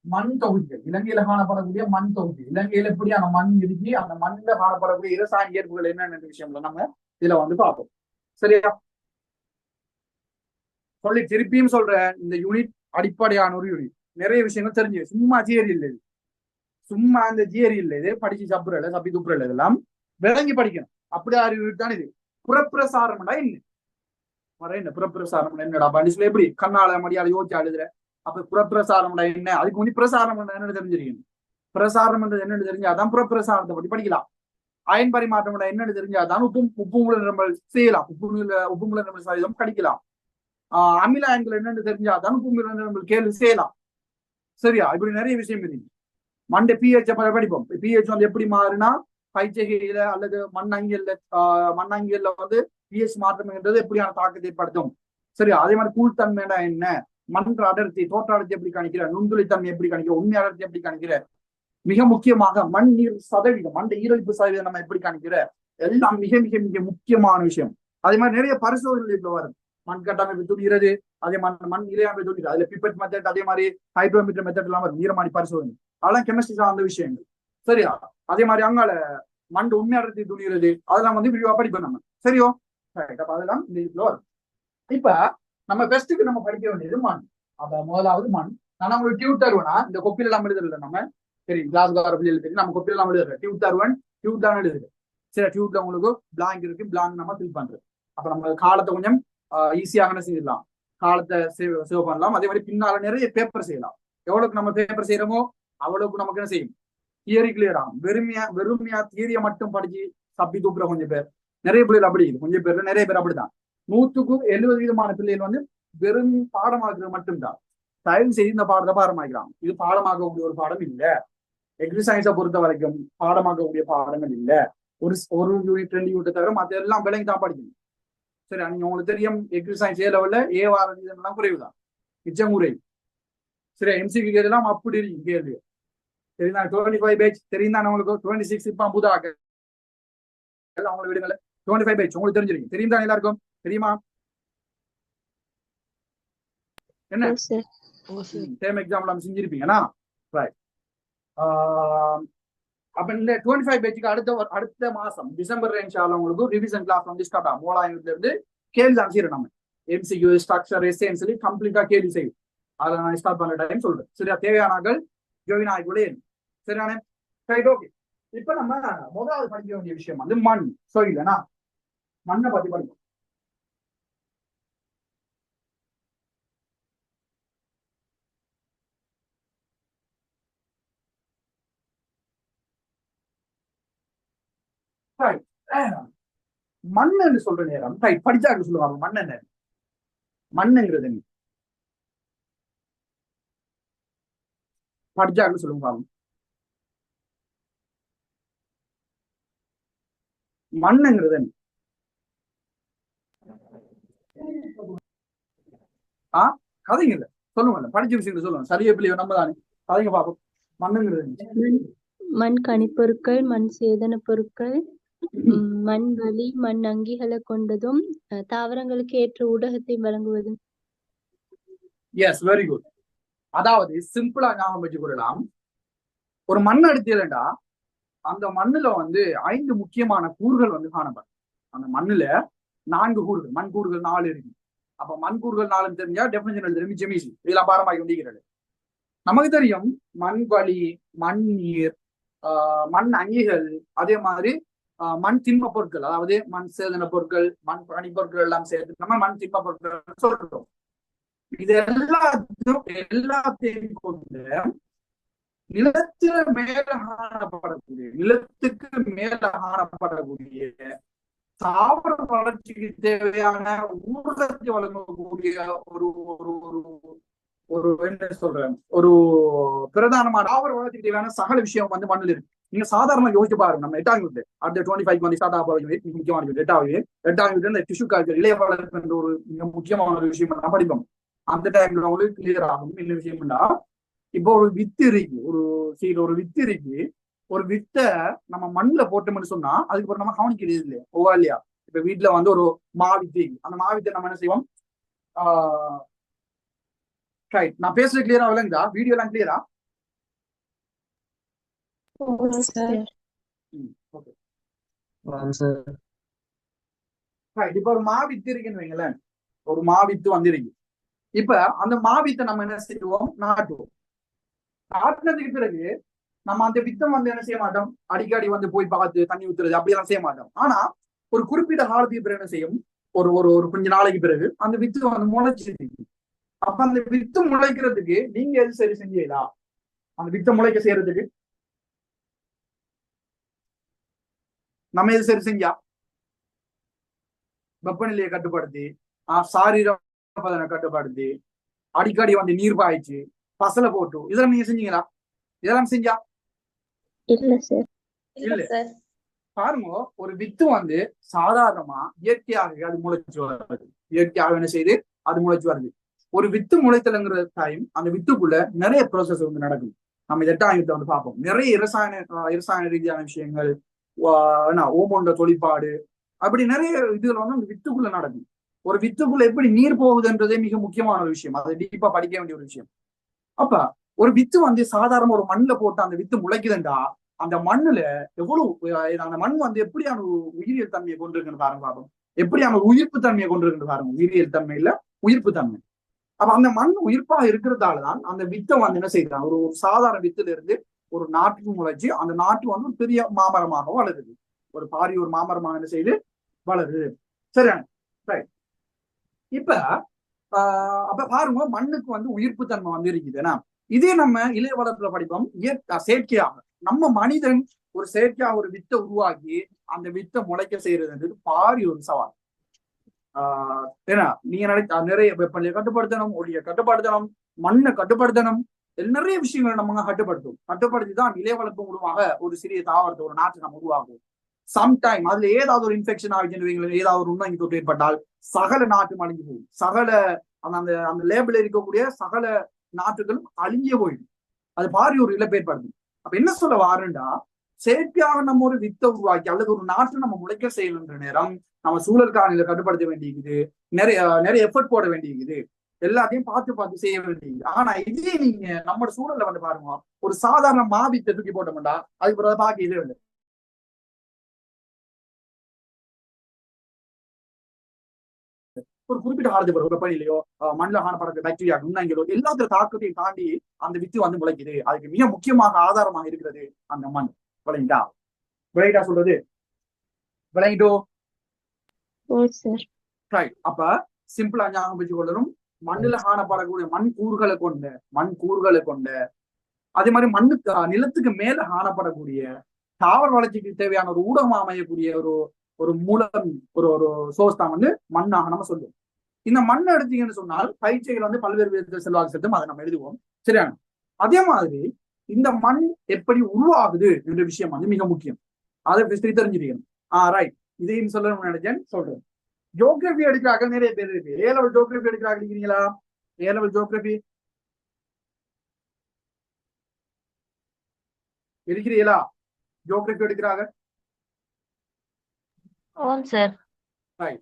மண் தொகுதிகள், இலங்கையில காணப்படக்கூடிய மண் தொகுதி, இலங்கையில எப்படியான மண் இருக்கு, அந்த மண்ணில காணப்படக்கூடிய இரசாயன இயல்புகள் என்னென்ன விஷயம்ல நம்ம இதுல வந்து பார்ப்போம். சரியா? சொல்லி திருப்பியும் சொல்றேன், இந்த யூனிட் அடிப்படையான ஒரு யூனிட். நிறைய விஷயங்கள் தெரிஞ்சு, சும்மா தியரி இல்லை, சும்மா அந்த தியரி இல்லை, இது படிச்சு சப்புறல சப்பி துப்புறல இதெல்லாம் விளங்கி படிக்கணும். அப்படி ஆறு யூனிட் தான் இது. புறப்பிரசாரம்டா என்ன, புறப்பிரசாரம் என்னடா பண்டிஸ்ல எப்படி கண்ணால மடியால யோசிச்சு அழுதுற. அப்ப புறப்பிரசாரம்டா என்ன, அதுக்கு முன்னாடி பிரசாரம் என்னன்னு தெரிஞ்சிருக்கணும். பிரசாரம் என்னன்னு தெரிஞ்சாதான் புறப்பிரசாரத்தை பற்றி படிக்கலாம். அயன் பரிமாற்றம் என்னன்னு தெரிஞ்சாதான் உப்பு மூல நிரம்பல் செய்யலாம், உப்பு மூல நிரம்பல் சாயுதம் கடிக்கலாம். அமில அயன்கள் என்னன்னு தெரிஞ்சாதான் உப்பு மூல நிரம்பல் கேள்வி செய்யலாம். சரியா? இப்படி நிறைய விஷயம் இருக்கு. மண்ட பிஹெச் படிப்போம். பிஹெச் வந்து எப்படி மாறுனா, பைச்சகையில அல்லது மண்ணங்கியல்ல வந்து பிஹெச் மாற்றம்ன்றது எப்படியான தாக்கத்தை ஏற்படுத்தும். சரியா? அதே மாதிரி கூழ்த்தன்மைனா என்ன, மண் அடர்த்தி, தோற்ற அடர்த்தி எப்படி கணிக்கிற, நுண்துளித்தன்மை எப்படி கணிக்கிற, உண்மை அடர்த்தி எப்படி கணிக்கிற, மிக முக்கியமாக மண் நீர் சதவீதம், மண் ஈரழிப்பு சதவீதம் நம்ம எப்படி கணிக்கிற, எல்லாம் மிக மிக மிக முக்கியமான விஷயம். அதே மாதிரி நிறைய பரிசோதனைகள் இப்ப வரும். மண் கட்டமைப்பு துணிகிறது, அதே மாதிரி மண் இறையாமை துணிகிறது, அதுல பிப்பெட் மெத்தட், அதே மாதிரி ஹைட்ரோமீட்டர் மெத்தட் எல்லாம் வரும், ஈரமானி பரிசோதனை, அதெல்லாம் கெமிஸ்ட்ரி சார்ந்த விஷயங்கள். சரியா? அதே மாதிரி அங்கால மண் உண்மை அடர்த்தி துணிகிறது, அதெல்லாம் வந்து விரிவா படிப்போம் நம்ம. சரியோ? அப்ப அதெல்லாம் இந்த இதுல வரும். இப்ப நம்ம பெஸ்ட்டுக்கு நம்ம படிக்க வேண்டியது மண். அப்ப முதலாவது மண். நான் உங்களுக்கு டியூப் தருவேனா, இந்த கொப்பில எல்லாம் எழுதுறல நம்ம, சரி கிளாஸ் தெரியும், நம்ம கொப்பில எல்லாம் எழுதுறோம். டியூப் தருவேன், டியூப் தான் எழுதுது. சரி, டியூப்ல உங்களுக்கு பிளாங்க் இருக்கு, பிளாங்க் நம்ம ஃபில் பண்றது. அப்ப நம்ம காலத்தை கொஞ்சம் ஈஸியாக செய்யலாம், காலத்தை சேவ் பண்ணலாம். அதே மாதிரி பின்னால நிறைய பேப்பர் செய்யலாம். எவ்வளவுக்கு நம்ம பேப்பர் செய்யறோமோ அவ்வளவுக்கு நமக்கு என்ன செய்யும், தியரி கிளியர் ஆகும். வெறுமையா தியரியை மட்டும் படிச்சு தப்பி தூக்குற கொஞ்சம் பேர், நிறைய பிள்ளைகள் அப்படி இது, கொஞ்சம் பேர்ல நிறைய பேர் அப்படிதான். 100க்கு 70% பிள்ளைகள் வந்து வெறும் பாடமாக்குறது மட்டும்தான். தயவு செய்து இந்த பாடத்தை பாடமாக்கிறாங்க. இது பாடமாக்கக்கூடிய ஒரு பாடம் இல்ல. எக்ரி சயின்ஸை பொறுத்த வரைக்கும் பாடமாக்கக்கூடிய பாடங்கள் இல்ல. ஒரு யூனிட் 2 யூனிட் தவிர மற்ற எல்லாம் விலங்கி தான் படிக்கணும். சரி, நீங்க உங்களுக்கு தெரியும் எக்ரி சயின்ஸ் ஏ லெவல்ல ஏ குறைவுதான், மிச்சம் குறைவு. சரி, எம்சிக்கு கேள்விலாம் அப்படி இருக்கு கேள்வி. சரிங்களா? 25 பேட்ச் தெரியுதா உங்களுக்கு? 26 இப்ப புதாக அவங்களை விடுங்கள. 25 பேட்ச் உங்களுக்கு தெரிஞ்சிருக்கு, தெரியும் தான் எல்லாருக்கும்? தெரியுமா? என்ன டேர்ம் எக்ஸாம்ல செஞ்சிருப்பீங்கன்னா ரைட். அப்ப இந்த 25 பேட்சுக்கு அடுத்த மாசம் டிசம்பர் ரேஞ்சால உங்களுக்கு ரிவிஷன் கிளாஸ் வந்து ஸ்டார்ட் ஆகும். 3,000 இருந்து கேள்வி ஆன்சர் நம்ம எம்சிக்யூ ஸ்ட்ரக்சர் எஸ்ஏன்னு சொல்லி கம்ப்ளீட்டா கேள்வி செய்யும். அதை நான் ஸ்டார்ட் பண்ண டைம் சொல்றேன். சரியா? தேவையானாக்கள் ஜோயின் ஆகிக்கூட. சரியானே? Right, okay. இப்ப நம்ம முதலாவது படிக்க வேண்டிய விஷயம் வந்து மண். ஸோ இல்லைனா மண்ணை பத்தி படிப்போம். மண்ணுன்னு சொல்ற நேரம் படிச்சாக்கு சொல்லுவாங்க. மண் என்ன? மண்ணுங்கிறது என்ன? படிச்சாக்கு சொல்லுவாங்க. மண்ணுங்கிறது என்ன? கதைங்க இல்ல, சொல்லுங்க. படிச்ச விஷயங்கள் சொல்லுங்க. சரியா பிள்ளையோ நம்ம தானே கதைங்க பார்ப்போம். மண்ணுங்கிறது மண் கனிப்பொருட்கள், மண் சேதன பொருட்கள், மண் வலி, மண் அங்கிகளை கொண்டதும் தாவரங்களுக்கு ஏற்ற ஊடகத்தை வழங்குவதும். S, very good. அதாவது சிம்பிளா ஞாபகம் வச்சு கொள்ளலாம். ஒரு மண் எடுத்தீங்கன்னா அந்த மண்ணுல வந்து 5 முக்கியமான கூறுகள் வந்து காணப்படும். அந்த மண்ணுல 4 கூறுகள், மண் கூறுகள் 4 இருக்கு. அப்ப மண் கூறுகள் 4 தெரிஞ்சா டெஃபினிஷன் தெரிஞ்சு ஈஸி. இதெல்லாம் பாரமாக்கி கொண்டிருக்கிறது. நமக்கு தெரியும் மண் வலி, மண் நீர், மண் அங்கிகள், அதே மாதிரி மண் திண்ம பொருட்கள், அதாவது மண் சேதன பொருட்கள், மண் பனி பொருட்கள் எல்லாம் சேர்த்து நம்ம மண் திண்ம பொருட்கள் சொல்றோம். இது எல்லாத்தையும் கொண்டு நிலத்துக்கு மேல காணப்படக்கூடிய தாவர வளர்ச்சிக்கு தேவையான ஊடகத்தை வழங்கக்கூடிய ஒரு ஒரு ஒரு ஒரு என்ன சொல்றேன், ஒரு பிரதானமான தாவர வளர்ச்சிக்கு தேவையான சகல விஷயம் வந்து மண்ணில் இருக்கு. நீங்க சாதாரணமா யோசிச்சு பாருங்க. நம்ம 8ஆம் யூனிட் அடுத்த 25 வந்து ஸ்டார்ட் ஆக முக்கியமான யூனிட் 8ஆம் யூனிட் இந்த டிஷ்யூ கல்ச்சர், இளைய வளர்ப்பு என்ற ஒரு மிக முக்கியமான ஒரு விஷயம் நான் படிப்போம். அந்த டைம்ல உங்களுக்கு கிளியர் ஆகும். என்ன விஷயம்னா, இப்போ ஒரு வித்து இருக்கு, ஒரு வித்து இருக்கு. ஒரு வித்தை நம்ம மண்ணுல போட்டோம்னு சொன்னா அதுக்கப்புறம் நம்ம கவனிக்கிறது இல்லையா, ஓவா இல்லையா? இப்ப வீட்டுல வந்து ஒரு மாவித்து, அந்த மாவித்தை நம்ம என்ன செய்வோம்? நான் பேசுறது கிளியரா விளங்குதா? வீடியோ எல்லாம் கிளியரா? இப்ப ஒரு மாவித்து இருக்குன்னு வைங்களேன். ஒரு மாவித்து வந்துருக்கு. இப்ப அந்த மாவித்தை நம்ம என்ன செய்வோம்? நாட்டுவோம். நாட்டினதுக்கு பிறகு நம்ம அந்த வித்தம் வந்து என்ன செய்ய மாட்டோம்? அடிக்கடி வந்து போய் பார்த்து தண்ணி ஊத்துறது அப்படியெல்லாம் செய்ய மாட்டோம். ஆனா ஒரு குறிப்பிட்ட காலத்துக்கு பிறகு என்ன செய்யும்? ஒரு ஒரு ஒரு கொஞ்ச நாளைக்கு பிறகு அந்த வித்து வந்து முளைச்சிருக்கு. அப்ப அந்த வித்து முளைக்கிறதுக்கு நீங்க எது சரி செஞ்சீங்களா? அந்த வித்தை முளைக்க செய்யறதுக்கு நம்ம எது சரி செஞ்சா? வெப்பநிலையை கட்டுப்படுத்தி, சாரீர பதனை கட்டுப்படுத்தி, அடிக்கடி வந்து நீர் பாய்ச்சி, பசலை போட்டு, இதெல்லாம் நீங்க செஞ்சீங்களா? இதெல்லாம் செஞ்சா? இல்ல சார். இல்ல. பாருங்க, ஒரு வித்து வந்து சாதாரணமா இயற்கையாக அது முளைச்சு வருது. இயற்கையாக என்ன செய்யுது? அது முளைச்சு வருது. ஒரு வித்து முளைத்தலுங்கிற டைம் அந்த வித்துக்குள்ள நிறைய ப்ராசஸ் வந்து நடக்கும். நம்ம 8ஆம் யூனிட்ல வந்து பார்ப்போம். நிறைய இரசாயன ரீதியான விஷயங்கள், ஓமோண்ட தொழிற்பாடு, அப்படி நிறைய இதுல வந்து அந்த வித்துக்குள்ள நடக்கும். ஒரு வித்துக்குள்ள எப்படி நீர் போகுதுன்றதே மிக முக்கியமான ஒரு விஷயம். அதை டீப்பா படிக்க வேண்டிய ஒரு விஷயம். அப்ப ஒரு வித்து வந்து சாதாரண ஒரு மண்ணுல போட்டு அந்த வித்து முளைக்குதுண்டா, அந்த மண்ணுல எவ்வளவு அந்த மண் வந்து எப்படியான உயிரியல் தன்மையை கொண்டிருக்குன்னு பாருங்க பாப்போம். எப்படியான உயிர்ப்பு தன்மையை கொண்டிருக்குன்னு பாருங்க. உயிரியல் தன்மை இல்ல, உயிர்ப்பு தன்மை. அப்ப அந்த மண் உயிர்ப்பாக இருக்கிறதாலதான் அந்த வித்தை வந்து என்ன செய்யறாங்க? ஒரு சாதாரண வித்துல இருந்து ஒரு நாட்டுக்கு முளைச்சு அந்த நாட்டு வந்து ஒரு பெரிய மாமரமாக வளருது. ஒரு பாரிய ஒரு மாமரமாக என்ன செய்யுது? வளருது. சரியான ரைட். இப்ப அப்ப பாருங்க, மண்ணுக்கு வந்து உயிர்ப்பு தன்மை வந்து இருக்குதுன்னா, இதே நம்ம இளைய வளர்ப்புல படிப்போம். செயற்கையாக நம்ம மனிதன் ஒரு செயற்கையாக ஒரு வித்தை உருவாக்கி அந்த வித்தை முளைக்க செய்யறதுன்றது பாரி ஒரு சவால். ஏன்னா நீங்க நிறைய வெப்பநிலையை கட்டுப்படுத்தணும், ஒளியை கட்டுப்படுத்தணும், மண்ணை கட்டுப்படுத்தணும், நிறைய விஷயங்களை நம்ம கட்டுப்படுத்தி தான் இளைய வளர்ப்பு மூலமாக ஒரு சிறிய தாவரத்தை, ஒரு நாட்டை நம்ம உருவாக்குவோம். சம்டைம் அதுல ஏதாவது ஒரு இன்ஃபெக்ஷன் ஆகிட்டு, ஏதாவது ஒரு உண்மை தொற்று ஏற்பட்டால் சகல நாட்டும் அழிஞ்சு போகும். சகல அந்த அந்த லேபிள் இருக்கக்கூடிய சகல நாட்டுகளும் அழிஞ்சே போயிடும். அது பாரி ஒரு இழப்பு ஏற்படுத்தும். அப்ப என்ன சொல்ல வாருண்டா, செயற்கையாக நம்ம ஒரு வித்தை உருவாக்கி அல்லது ஒரு நாட்டை நம்ம முளைக்க செய்யணுன்ற நேரம் நம்ம சூழல் காலநிலை கட்டுப்படுத்த வேண்டியிருக்குது. நிறைய எஃபர்ட் போட வேண்டியிருக்குது. எல்லாத்தையும் பார்த்து செய்ய வேண்டியது. ஆனா இதே நீங்க நம்ம சூழல்ல வந்து பாருங்க, ஒரு சாதாரண மாவித்தை தூக்கி போட்டோம்டா அதுக்கு பிறகு பார்க்க இதே இல்லை. ஒரு குறிப்பிட்ட காலத்துக்கு பிறகு வெப்பநிலையோ மண்ணில் காணப்படக்கூடிய பாக்டீரியா, நுண்ணங்கிலோ எல்லாத்துல தாக்கத்தையும் தாண்டி அந்த வித்து வந்து முளைக்குது. அதுக்கு மிக முக்கியமாக ஆதாரமாக இருக்கிறது அந்த மண். விளையிட்டா சொல்றது விளையிட்டோ ஓ சார். ரைட். அப்ப சிம்பிளா ஞாபகம் வச்சு கொள்ளணும், மண்ணுல காணப்படக்கூடிய மண் கூறுகளை கொண்ட அதே மாதிரி நிலத்துக்கு மேல காணப்படக்கூடிய தாவர வளர்ச்சிக்கு தேவையான ஒரு ஊடகம் அமையக்கூடிய ஒரு ஒரு மூலம் ஒரு சோர்ஸ் தான் வந்து மண்ணாக நம்ம சொல்லுவோம். இந்த மண்ணை எடுத்தீங்கன்னு சொன்னால் பயிற்சிகள் வந்து பல்வேறு விதத்தில் செல்வாக்கு செலுத்தும், அதை நம்ம எழுதுவோம். சரியான அதே மாதிரி இந்த மண் எப்படி உருவாகுது என்ற விஷயம் வந்து மிக முக்கியம். அதை தெரிஞ்சுக்கணும். ரைட். இதையும் சொல்லணும்னு நினைச்சேன், சொல்றேன். ஜியோகிராபி எடுக்கிறாங்க நிறைய பேர் இருக்கு. ஏ லெவல் ஜியோகிராபி எடுக்கிறாங்க இருக்கிறீங்களா? ஏ லெவல் ஜியோகிராபி இருக்கிறீங்களா? ஜியோகிராபி எடுக்கிறாங்க. ரைட்.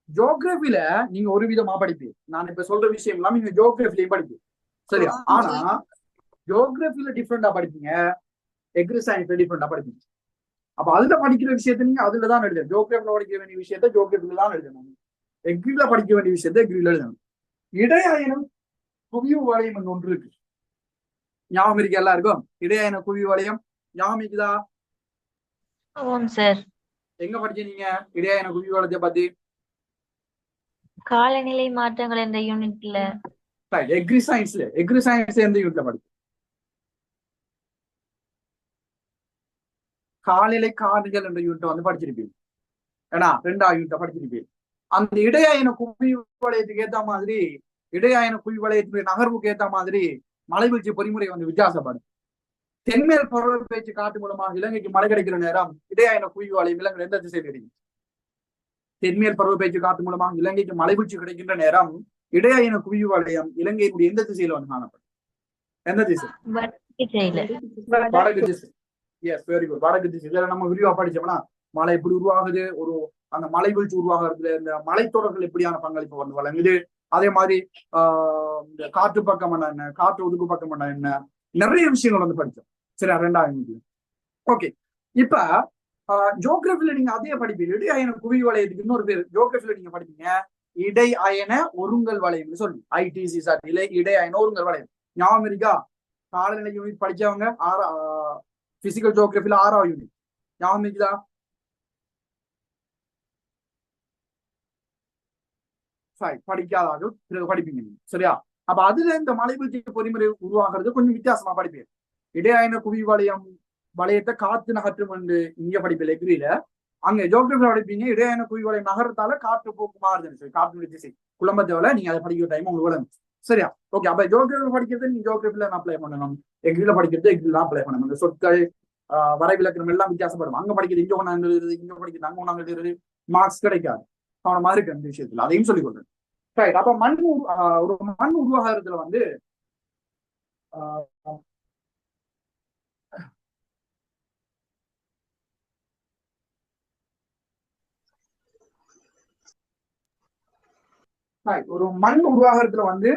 ஜியோகிராபில நீங்க ஒரு விதமா படிப்பீங்க. நான் இப்ப சொல்ற விஷயம் எல்லாம் நீங்க ஜியோகிராபிலையும் படிப்பீங்க. சரியா? ஆனா ஜியோகிராபில டிஃப்ரெண்டா படிப்பீங்க, எக்ரி சயின்ஸ்ல டிஃப்ரெண்டா படிப்பீங்க. அப்ப அதுல படிக்கிற விஷயத்த நீங்க அதுலதான் எழுதணும். ஜியோகிராபில படிக்க வேண்டிய விஷயத்த ஜியோகிராபில தான் எழுதணும். எக்ரில படிக்க வேண்டிய விஷயத்த எக்ரில எழுதணும். இடையாயனம் குவிவு வளையம் ஒன்று இருக்கு. ஞாபகம் இருக்கு எல்லாருக்கும்? இடையாயன குவிவு வளையம் ஞாபகம் இருக்குதா? எங்க படிச்சீங்க இடையாயன குவிவு வளையத்தை பத்தி? காலநிலை மாற்றங்கள் என்ற யூனிட்ல. எக்ரி சயின்ஸ்ல எந்த யூனிட்ல படிச்சு? காலநிலை காரணிகள் என்ற யூனிட் வந்து படிச்சிருப்பீங்க. ஏன்னா 2ஆவது யூனிட்ட படிச்சிருப்பீங்க. அந்த இடையாயன குவி வளையத்துக்கு ஏத்த மாதிரி, இடையாயன குவி வளையத்துடைய நகர்வுக்கு ஏத்த மாதிரி மழை வீழ்ச்சி பொறிமுறை வந்து வித்தியாசப்படும். தென்மேல் பருவ பேச்சு காற்று மூலமாக இலங்கைக்கு மழை கிடைக்கிற நேரம் இடையாயன குவி வளையம் இலங்கை எந்த திசையில் இருக்கு? தென்மேல் பருவ பேச்சு காற்று மூலமாக இலங்கைக்கு மழை வீழ்ச்சி கிடைக்கின்ற நேரம் இடையாயன குவி வளையம் இலங்கையினுடைய எந்த திசையில வந்து காணப்படும்? எந்த திசை? வடக்கு திசை. Yes, very good. வடக்கு திசை. இதுல நம்ம விரிவா படிச்சோம்னா மழை எப்படி உருவாகுது, ஒரு அந்த மலை வீழ்ச்சி உருவாகிறதுல இந்த மலைத்தொடர்கள் எப்படியான பங்களிப்பு வந்து வழங்குது, அதே மாதிரி இந்த காற்று பக்கம் என்ன, காற்று ஒதுக்கு பக்கம் என்ன, நிறைய விஷயங்கள் வந்து படிச்சோம். சரி, 2ஆவது. ஓகே. இப்ப ஜியோகிராபில நீங்க அதே படிப்பீங்க. இடை அயன குவி வளையத்துக்கு இன்னொரு பேர் ஜியோகிராபில நீங்க படிப்பீங்க இடை அயன ஒருங்கல் வளையம் சொல்லி, ஐடிசி சாட்டில இடை அயன ஒருங்கல் வளையம். ஞாபகம் இருக்கா? காலநிலை யூனிட் படிச்சவங்க பிசிக்கல் ஜியோகிராபில 6ஆவது யூனிட் ஞாபகம் இருக்குதா? படிக்காத படிப்பீங்க. சரியா? அப்ப அதுல இந்த மலை வீழ்ச்சி பொறிமுறை உருவாகிறது கொஞ்சம் வித்தியாசமா படிப்பீங்க. இடையாயன குவி வளையத்தை காத்து நகற்றும் என்று இங்க படிப்பில் எக்ரியில, அங்க ஜியோகிராபில படிப்பீங்க இடையாயன குவி வளையம் நகரத்தால காற்று போக்கு மாறுது, காற்று திசை குழம்பத்தேவல நீங்க அதை படிக்கிற டைம் உங்களுக்கு விளங்கும். சரியா? ஓகே. அப்ப ஜியோகிராபில படிக்கிறது நீங்க ஜியோகிராபில அப்ளை பண்ணணும், எக்ரியில படிக்கிறது எக்ரியில அப்ளை பண்ணணும். இந்த சொற்கள் வரைவிலக்கணம் எல்லாம் வித்தியாசப்படும். அங்க படிக்கிறது இங்க ஒண்ணாங்க எழுதுறது, இங்க படிக்கிறது அங்க ஒண்ணாங்க எழுதுறது, மார்க்ஸ் கிடைக்காது. கவனமா இருக்கு அந்த விஷயத்துல, அதையும் சொல்லிக் கொடுறேன். ரைட். அப்ப ஒரு மண் உருவாகிறதுல வந்து ஒரு மண் உருவாகிறதுல வந்து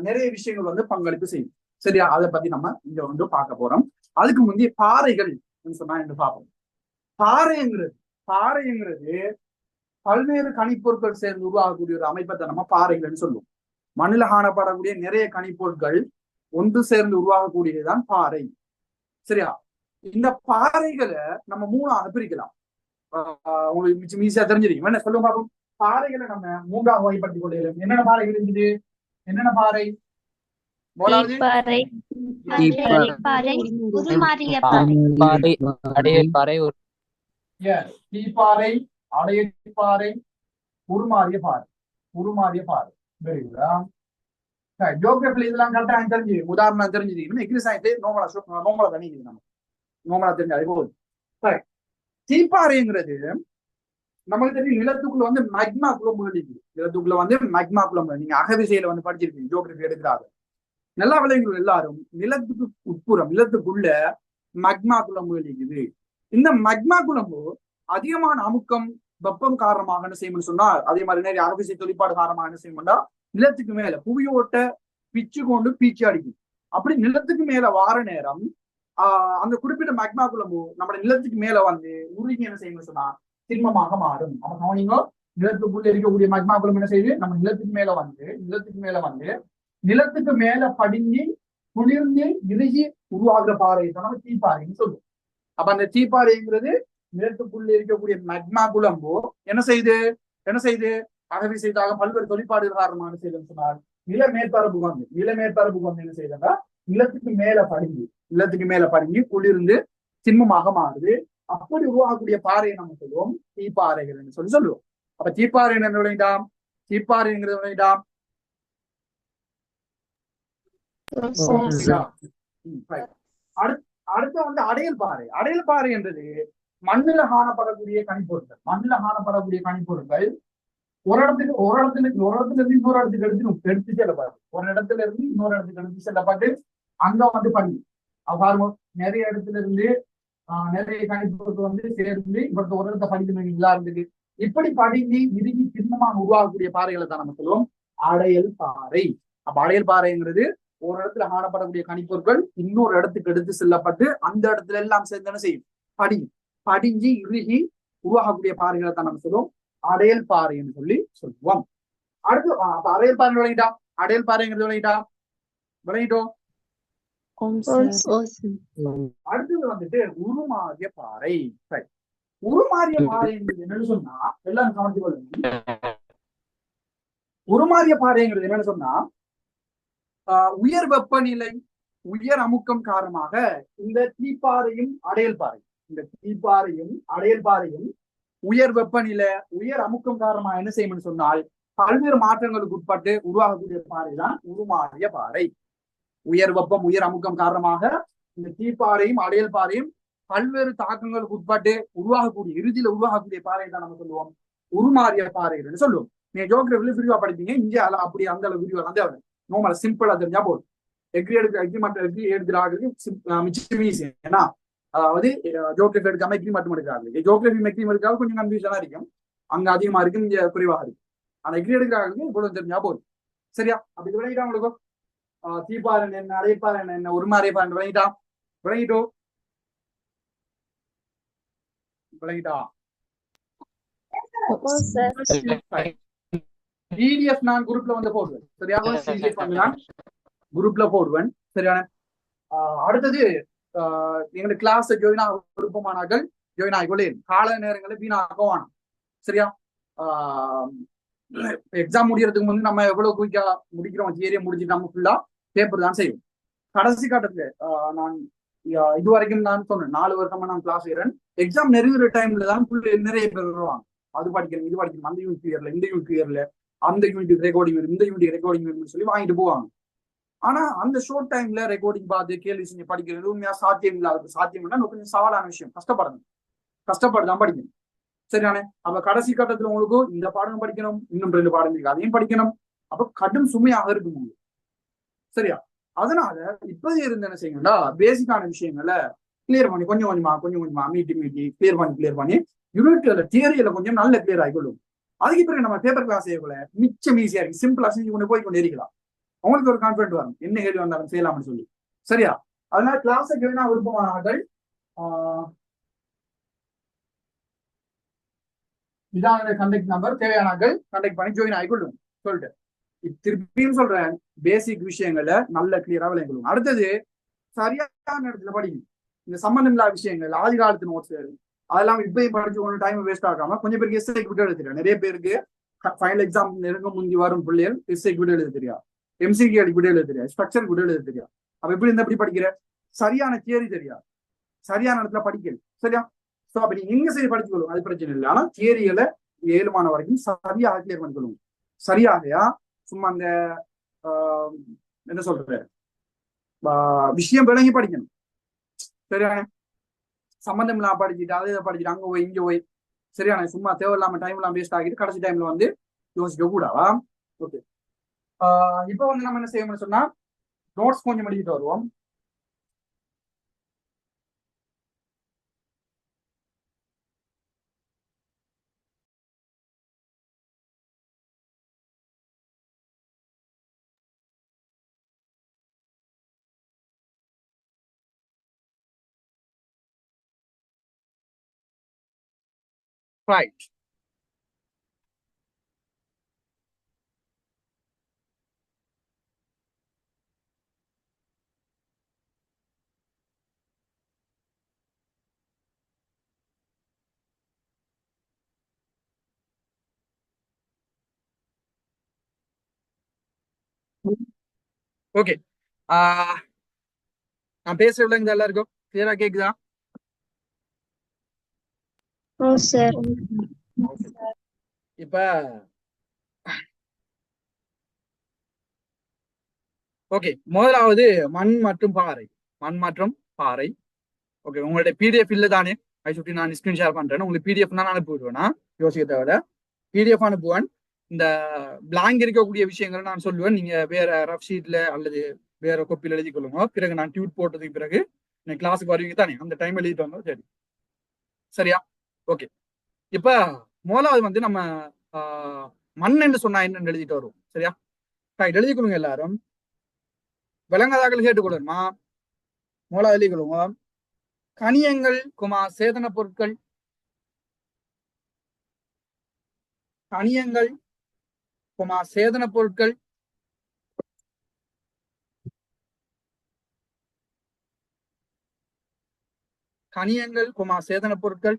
நிறைய விஷயங்கள் வந்து பங்களிப்பு செய்யும். சரியா? அதை பத்தி நம்ம இங்க வந்து பார்க்க போறோம். அதுக்கு முந்தைய பாறைகள் சொன்னா என்று பார்ப்போம். பாறைங்கிறது பல்வேறு கனிப்பொருட்கள் சேர்ந்து உருவாகக்கூடிய ஒரு அமைப்பை நம்ம பாறைகள்னு சொல்லுவோம். மண்ணில காணப்படக்கூடிய நிறைய கனிப்பொருட்கள் ஒன்று சேர்ந்து உருவாகக்கூடியதுதான் பாறை. சரியா? இந்த பாறைகளை நம்ம 3ஆக பிரிக்கலாம். உங்களுக்கு ஈஸியா தெரிஞ்சிருக்கும். என்ன சொல்லுங்க பாப்போம். பாறைகளை நம்ம 3ஆக வகைப்படுத்திக் கொள்ளும். என்னென்ன பாறைகள் இருக்குது? என்னென்ன பாறை? தீப்பாறை, அடையப்பாறை, உருமாறிய பாறை. Very good. ஜியோகிராபில இதெல்லாம் கரெக்டா தெரிஞ்சு உதாரணம் தெரிஞ்சுது. எக்ரி சயின்ஸ் நோமலா தனி நம்ம நோமலா தெரிஞ்சு அதே போகுது. தீப்பாறைங்கிறது நமக்கு தெரியும் நிலத்துக்குள்ள வந்து மக்மா குழம்புகள் இருக்குது. நிலத்துக்குள்ள வந்து மக்மா குழம்பு நீங்க அகவிசையில வந்து படிச்சிருக்கீங்க, ஜியோகிராபி எடுக்கிறாங்க. நல்லா விளைஞர்கள் எல்லாரும் நிலத்துக்கு உட்புறம் நிலத்துக்குள்ள மக்மா குழம்புகள் இருக்குது. இந்த மக்மா குழம்பு அதிகமான அமுக்கம் வெப்பம் காரணமாக என்ன செய்யணும்னு சொன்னா, அதே மாதிரி நிறைய அகவிசை தொழிற்பாடு காரணமாக என்ன செய்யணும்னா நிலத்துக்கு மேல புவியோட்ட பிச்சு கொண்டு பீச்சு அடிக்கும். அப்படி நிலத்துக்கு மேல வார நேரம் அந்த குறிப்பிட்ட மக்மா குழம்பு நம்ம நிலத்துக்கு மேல வந்து உருகி என்ன செய்யணும்னு சொன்னா திண்மமாக மாறும். நம்ம கவனிங்க, நிலத்துக்குள்ள இருக்கக்கூடிய மக்மா குழம்பு என்ன செய்யுது, நம்ம நிலத்துக்கு வந்து நிலத்துக்கு மேல படிஞ்சு குளிர்ந்து இறுகி உருவாகிற பாறை நம்ம தீப்பாறைன்னு சொல்லுவோம். அப்ப அந்த தீப்பாறைங்கிறது நிலத்துக்குள்ள இருக்கக்கூடிய மக்மா குழம்போ என்ன செய்து அகவி செய்தாக பல்வேறு தொழிற்பாடு காரணமாக செய்தன்னு சொன்னால் நில மேற்பரப்புக்கு வந்து என்ன செய்தா நிலத்துக்கு மேல படிஞ்சு குளிர்ந்து சிம்மமாக மாறுது. அப்படி உருவாகக்கூடிய பாறையை நம்ம சொல்லுவோம் தீப்பாறைகள் என்று சொல்லுவோம். அப்ப தீப்பாறை என்ன விளையிடாம்? தீப்பாறைங்கிறது விளையிடாம். அடுத்து வந்து அடையல் பாறை என்றது மண்ணில காணப்படக்கூடிய கனிப்பொருட்கள் ஒரு இடத்துல இருந்து இன்னொரு இடத்துக்கு எடுத்து செல்லப்பாரு. ஒரு இடத்துல இருந்து இன்னொரு இடத்துக்கு எடுத்து செல்லப்பட்டு அங்க வந்து பண்ணி பாருங்க, நிறைய இடத்துல இருந்து நிறைய கணிப்புக்கு வந்து சேர்ந்து இப்ப ஒரு இடத்த படிக்கணும் இருந்தது. இப்படி படிங்கி இறுகி சின்னமாக உருவாகக்கூடிய பாறைகளை தான் நம்ம சொல்லுவோம் அடையல் பாறை. அப்ப அடையல் பாறைங்கிறது ஒரு இடத்துல காணப்படக்கூடிய கணிப்பொருட்கள் இன்னொரு இடத்துக்கு எடுத்து செல்லப்பட்டு அந்த இடத்துல எல்லாம் சேர்ந்து என்ன செய்யும்? படிஞ்சு இறுகி உருவாகக்கூடிய பாறைகளை தான் நம்ம சொல்லுவோம் அடையல் பாறை என்று சொல்லுவோம். அடுத்து அடையல் பாறை விளையிட்டோம். அடையல் பாறைங்கிறது விளையிட்டோம். அடுத்தது வந்துட்டு உருமாறிய பாறை. உருமாறிய பாறை என்னன்னு சொன்னா எல்லாரும் கவனித்து கொள்ளுங்க. உருமாறிய பாறைங்கிறது என்னன்னு சொன்னா உயர் வெப்பநிலை உயர் அமுக்கம் காரணமாக இந்த தீப்பாறையும் அடையல் பாறையும் உயர் வெப்பநிலை உயர் அமுக்கம் காரணமாக என்ன செய்யும்னு சொன்னால் பல்வேறு மாற்றங்களுக்கு உட்பட்டு உருவாகக்கூடிய பாறை தான் உருமாறிய பாறை. உயர் வெப்பம் உயர் அமுக்கம் காரணமாக இந்த தீப்பாறையும் அடையல் பாறையும் பல்வேறு தாக்கங்களுக்கு உட்பட்டு இறுதியில உருவாகக்கூடிய பாறை தான் நம்ம சொல்லுவோம் உருமாறிய பாறைகள் சொல்லுவோம். நீங்க ஜியோகிராஃபில விரிவா படிப்பீங்க. இந்தியால அப்படி அந்த அளவு விரிவா வந்து நோமல சிம்பிளா தெரிஞ்சா போதும். எக்ரி எடுக்கிறாங்க மிச்சம் ஈஸி. ஏன்னா அதாவது ஜியோகிராஃபி எடுக்காம எக்ரி மட்டும் எடுக்கிறாங்க. ஜியோகிராஃபி எக்ரியும் எடுக்காம கொஞ்சம் கன்ஃபியூஷனா இருக்கும். அங்க அதிகமா இருக்கும், இங்க குறைவாக இருக்கும். ஆனா எக்ரி எடுக்கிறாங்க இவ்வளவு தெரிஞ்சா போதும். சரியா? அப்படி விளையிட்டா உங்களுக்கு தீப்பாறை என்ன அடைப்பாறை என்ன உருமாறிய பாறை விளங்கிட்டோம். பிடிஎஃப் நான் குரூப்ல வந்து போடுவேன். சரியா? நான் குரூப்ல போடுவேன். சரியான? அடுத்தது எங்களுக்கு கிளாஸ் ஜாயின் ஆக விருப்பமானார்கள் ஜாயின் ஆகிக்கொள்ளே. கால நேரங்களை வீணாக்குவான். சரியா? எக்ஸாம் முடியறதுக்கு முன்னாடி நம்ம எவ்வளவு குயிக்கா முடிக்கிறோம் தியரியை முடிச்சுட்டு நம்ம ஃபுல்லா பேப்பர் தான் செய்வோம். கடைசி கட்டத்துல நான் இதுவரைக்கும் நான் சொன்னேன் 4 வருஷமா நான் கிளாஸ் செய்யறேன். எக்ஸாம் நெருங்குற டைம்ல தான் நிறைய பேர் வருவாங்க. அது படிக்கணும் இது படிக்கணும், அந்த யூனிட் கிளியர்ல இந்த யூனிட் கிளியர்ல அந்த யூனிட் ரெக்கார்டிங் வேணும் இந்த யூனிட் ரெக்கார்டிங் வேணும்னு சொல்லி வாங்கிட்டு போவாங்க. ஆனா அந்த ஷோர்ட் டைம்ல ரெக்கார்டிங் பார்த்து கேள்வி செஞ்சு படிக்கிறது உண்மையா சாத்தியம் இல்லாத சாத்தியம்னா கொஞ்சம் சவாலான விஷயம். கஷ்டப்பட்டுதான் படிக்கணும். சரியானே? அப்ப கடைசி கட்டத்துல உங்களுக்கு இந்த பாடம் படிக்கணும், இன்னும் 2 பாடம் இருக்கு அதையும் படிக்கணும். அப்ப கடும் சுமையாக இருக்கும் உங்களுக்கு. சரியா? அதனால இப்போது இருந்து என்ன செய்யுங்கன்னா பேசிக்கான விஷயங்களை கிளியர் பண்ணி கொஞ்சம் கொஞ்சமா மீட்டி கிளியர் பண்ணி யூனிட்ல தியரியில கொஞ்சம் நல்ல கிளியர் ஆகிக்கொள்ளும். அதுக்கு பிறகு நம்ம பேப்பர் கிளாஸ் செய்யக்குள்ள மிச்சம் ஈஸியா இருக்கு. சிம்பிளா செஞ்சு கொண்டு போய் கொண்டு இருக்கலாம். அவங்களுக்கு ஒரு கான்பிடன்ட் வரும், என்ன கேள்வி வந்தாலும் செய்யலாம்னு சொல்லி. சரியா? அதனால கிளாஸை கேள்வினா விருப்பமானார்கள் இதான் கண்டக்ட் நம்பர், தேவையானார்கள் கண்டக்ட் பண்ணி ஜாயின் ஆகிக்கொள்ளும் சொல்லிட்டு திருப்பியும் சொல்றேன். பேசிக் விஷயங்களை நல்ல கிளியரா விளங்கிக்கொள்ளும். அடுத்தது சரியான இடத்துல படிங்க. இந்த சம்பந்தம் இல்லாத விஷயங்கள் ஆதி காலத்து நோட்ஸ் அதெல்லாம் இப்பயும் படிச்சு ஒன்றும் டைம் வேஸ்ட் ஆகாம கொஞ்சம் பேருக்கு எஸ்ஐக்கு விட்டு எழுத தெரியும். நிறைய பேருக்கு ஃபைனல் எக்ஸாம் நெருங்க முந்தி வரும் பிள்ளைகள் எஸ்ஐக்கு விட்டு எழுத தெரியாது, எம்சிக்கு விட்டு எழுத தெரியாது, ஸ்ட்ரக்சருக்கு விட்டு எழுத தெரியாது. அப்ப எப்படி இருந்தா எப்படி படிக்கிற? சரியான தியரி தெரியாது, சரியான இடத்துல படிக்கல. சரியா? ஸோ அப்ப நீங்க எங்க சரி படிச்சுக்கொள்ளும், அது பிரச்சனை இல்லை. ஆனா தியரியில 7 வரைக்கும் சரியாக கிளியர் பண்ணிக்கொள்ளும். சரியாகையா சும்மா அந்த என்ன சொல்ற விஷயம் விளங்கி படிக்கணும். சரியான? சம்பந்தம் இல்லாம படிச்சுட்டு அதை படிச்சுட்டு அங்க போய் இங்க போய் சரியான சும்மா தேவையில்லாம டைம் எல்லாம் வேஸ்ட் ஆகிட்டு கடைசி டைம்ல வந்து யோசிக்க கூடாதா? ஓகே. இப்போ வந்து நம்ம என்ன செய்யணும்னு சொன்னா நோட்ஸ் கொஞ்சம் எழுதிட்டு வருவோம். Right. ஓகே. நான் பேசுற விலங்கு எல்லாருக்கும் கிளியரா கேக்குதா? சார். இப்ப ஓகே, முதலாவது மண் மற்றும் பாறை. மண் மற்றும் பாறை. ஓகே, உங்களுடைய பிடிஎஃப் இல்ல தானே? அதை சுற்றி நான் ஸ்கிரீன் ஷேர் பண்றேன். உங்களுக்கு பிடிஎஃப் நான் அனுப்பி விடுவேன்னா யோசிக்க தேவை. பிடிஎஃப் அனுப்புவேன். இந்த பிளாங்க் இருக்கக்கூடிய விஷயங்களை நான் சொல்லுவேன். நீங்க வேற ரஃப் ஷீட்ல அல்லது வேற கொப்பியில் எழுதி கொள்ளுங்க. பிறகு நான் டியூட் போட்டதுக்கு பிறகு நீங்க கிளாஸுக்கு வருவீங்க தானே, அந்த டைம் எழுதிட்டு வந்தோம். சரி, சரியா? ஓகே. இப்ப முதலாவது வந்து நம்ம மண் என்று சொன்னா என்னன்னு எழுதிட்டு வரும். சரியா? எழுதி கொள்ளுங்க எல்லாரும். விலங்காதாக்கள் கேட்டுக்கொள்ளுமா? முதலாவது எழுதி கொள்ளுங்க. கனியங்கள், சேதன பொருட்கள். கனியங்கள், சேதன பொருட்கள். கனியங்கள், சேதன பொருட்கள்.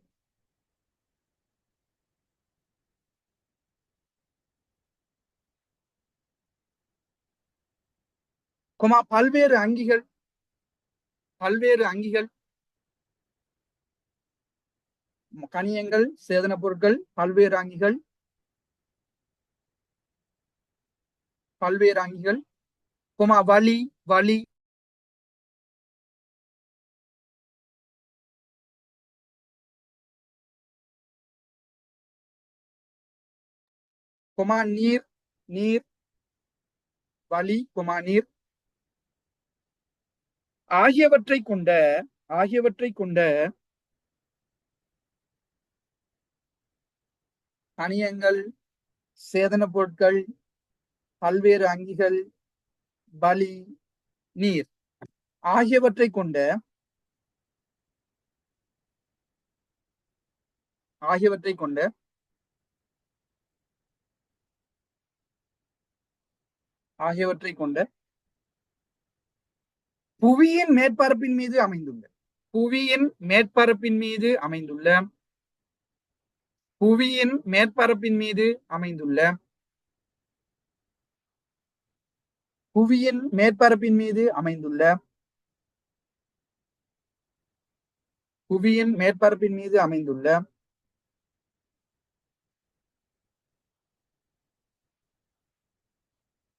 பல்வேறு அங்கிகள். பல்வேறு அங்கிகள். கனியங்கள், சேதன பொருட்கள், பல்வேறு அங்கிகள். பல்வேறு அங்கிகள். வலி, வலி. நீர், நீர். வலி, நீர். ஆகியவற்றை கொண்ட கனியங்கள், சேதன பொருட்கள், பல்வேறு அங்கிகள், வலி, நீர் ஆகியவற்றை கொண்ட புவியின் மேற்பரப்பின் மீது அமைந்துள்ள புவியின் மேற்பரப்பின் மீது அமைந்துள்ள புவியின் மேற்பரப்பின் மீது அமைந்துள்ள புவியின் மேற்பரப்பின் மீது அமைந்துள்ள புவியின் மேற்பரப்பின் மீது அமைந்துள்ள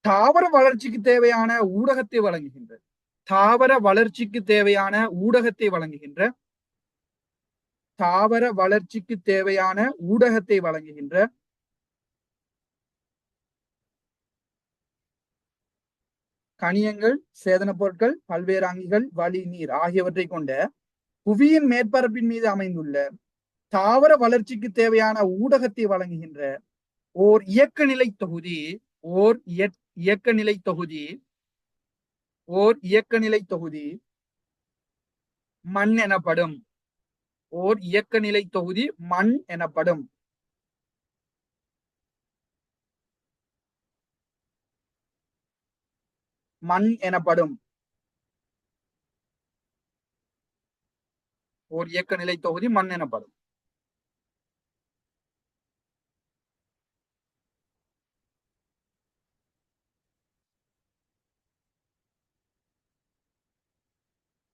தாவர வளர்ச்சிக்கு தேவையான ஊடகத்தை வழங்குகின்ற தாவர வளர்ச்சிக்கு தேவையான ஊடகத்தை வழங்குகின்ற தாவர வளர்ச்சிக்கு தேவையான ஊடகத்தை வழங்குகின்ற கனியங்கள், சேதன பொருட்கள், பல்வேறு அங்கிகள், வலி, நீர் ஆகியவற்றை கொண்ட புவியின் மேற்பரப்பின் மீது அமைந்துள்ள தாவர வளர்ச்சிக்கு தேவையான ஊடகத்தை வழங்குகின்ற ஓர் இயக்கநிலை தொகுதி ஓர் இயக்கநிலை தொகுதி ஓர் இயக்கநிலை தொகுதி மண் எனப்படும். ஓர் இயக்கநிலை தொகுதி மண் எனப்படும். மண் எனப்படும். ஓர் இயக்கநிலை தொகுதி மண் எனப்படும்.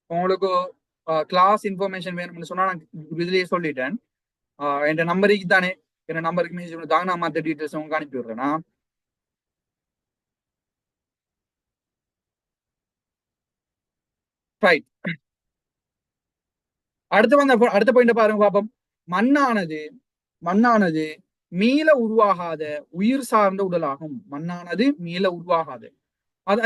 உங்களுக்கு கிளாஸ் இன்ஃபர்மேஷன் வேணும்னு சொன்னா நான் இதுலயே சொல்லிட்டேன். என் நம்பருக்கு தானே, என் நம்பருக்கு மெசேஜ் தாங்க, நான் மற்ற டீட்டெயில்ஸ் உங்களுக்கு அனுப்பி விடுறேன்னா. ரைட், அடுத்த பாயிண்ட் பாருங்க பாப்போம். மண்ணானது மீள உருவாகாத உயிர் சார்ந்த உடலாகும். மண்ணானது மீள உருவாகாது.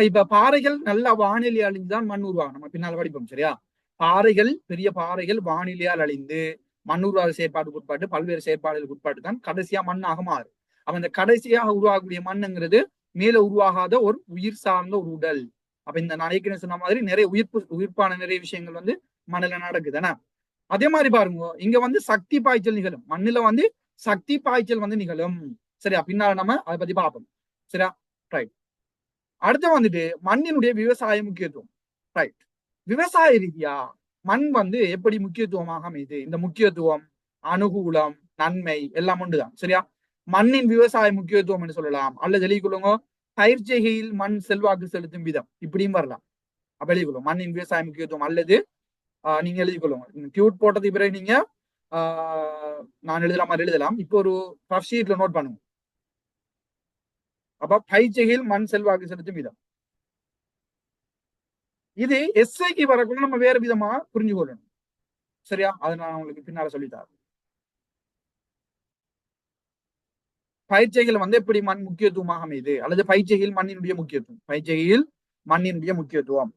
இப்ப பாறைகள் நல்ல வானிலை அழிந்துதான் மண் உருவாகும். நம்ம பின்னால் படிப்போம். சரியா? பாறைகள், பெரிய பாறைகள் வானிலையால் அழிந்து மண் உருவாக செயற்பாட்டுக்கு உட்பாட்டு, பல்வேறு செயற்பாடுகளுக்கு உட்பாட்டு தான் கடைசியா மண்ணாக மாறும். அப்ப இந்த கடைசியாக உருவாகக்கூடிய மண்ணுங்கிறது மேல உருவாகாத ஒரு உயிர் சார்ந்த ஒரு உடல். அப்ப இந்த நான் சொன்ன மாதிரி நிறைய உயிர்ப்பான நிறைய விஷயங்கள் வந்து மண்ணில நடக்குதுன்னா. அதே மாதிரி பாருங்க, இங்க சக்தி பாய்ச்சல் நிகழும். மண்ணுல சக்தி பாய்ச்சல் நிகழும். சரியா? பின்னால நம்ம அதை பத்தி பார்ப்போம். சரியா? ரைட். அடுத்து மண்ணினுடைய விவசாய முக்கியத்துவம். ரைட். விவசாய ரீதியா மண் எப்படி முக்கியத்துவமாக அமைது? இந்த முக்கியத்துவம், அனுகூலம், நன்மை எல்லாம் உண்டுதான். சரியா? மண்ணின் விவசாய முக்கியத்துவம் என்று சொல்லலாம். அல்லது எழுதிக்கொள்ளுங்க, பயிர்ச்செய்கையில் மண் செல்வாக்கு செலுத்தும் விதம் இப்படியும் வரலாம். அப்ப எழுதிக்கொள்ளும் மண்ணின் விவசாய முக்கியத்துவம் அல்லது நீங்க எழுதிக்கொள்ளுங்க. டியூட் போட்டது பிறகு நீங்க நான் எழுதலாம் மாதிரி எழுதலாம். இப்போ ஒரு ரஃப் ஷீட்ல நோட் பண்ணுங்க. அப்ப பயிர்ச்செய்கையில் மண் செல்வாக்கு செலுத்தும் விதம். இது எஸ்ஐக்கு வரக்குள்ள நம்ம வேற விதமா புரிஞ்சு கொள்ளணும். சரியா? அதை நான் உங்களுக்கு பின்னால சொல்லித்தாரு. பயிர்ச்செய்கையில் எப்படி மண் முக்கியத்துவமாக அமையுது அல்லது பயிர்ச்செய்கையில் மண்ணினுடைய முக்கியத்துவம். பயிர்ச்செய்கையில் மண்ணினுடைய முக்கியத்துவம்